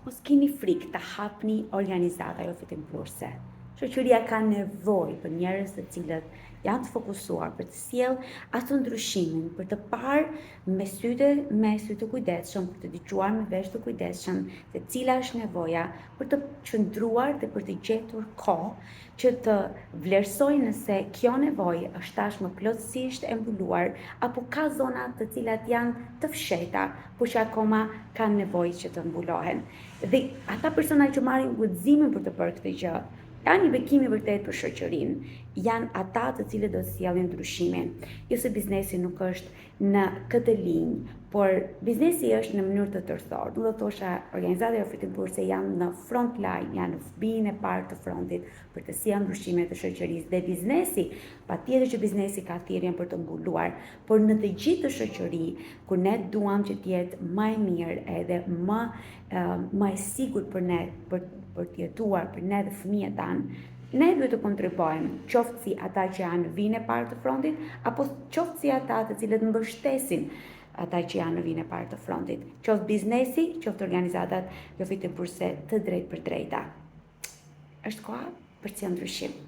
mos keni frikë të hapni organizata jo fitimprurse. Shoqëria ka nevojë për njerëz të cilët janë të fokusuar për të sjellë atë ndryshimin, për të parë me sy të kujdesshëm, për të dëgjuar me vesh të kujdesshëm se cila është nevoja, për të qëndruar dhe për të gjetur kohë që të vlerësojë nëse kjo nevojë është tashmë plotësisht e mbuluar apo ka zona të cilat janë të fshehta, por që akoma kanë nevojë që të mbulohen. Dhe ata persona që marrin guximin për të bërë këtë gjë, janë një bekim i vërtet për shoqërinë, janë ata të cilët do të sjellin ndryshimin. Jo se biznesi nuk është në këtë linjë, por biznesi është në mënyrë të tërësor. Do të thosha organizatat jo fitimprurse janë në front line, janë në fëmijën e parë të frontit për të sjellë ndryshime të shoqërisë. Dhe biznesi, patjetër që biznesi ka thirrjen për të mbuluar, por në të gjithë shoqëri, ku ne duam që të jetë më e mirë edhe më e sigurt për ne, për të jetuar për ne dhe fëmijët tanë, ne duhet të kontribuojmë, qoftë si ata që janë në vijën e parë të frontit, apo qoftë si ata të cilët mbështesin ata që janë në vijën e parë të frontit, qoftë biznesi, qoftë organizatat jo fitimprurse të drejtë për drejta. Është koha për të sjellë ndryshim.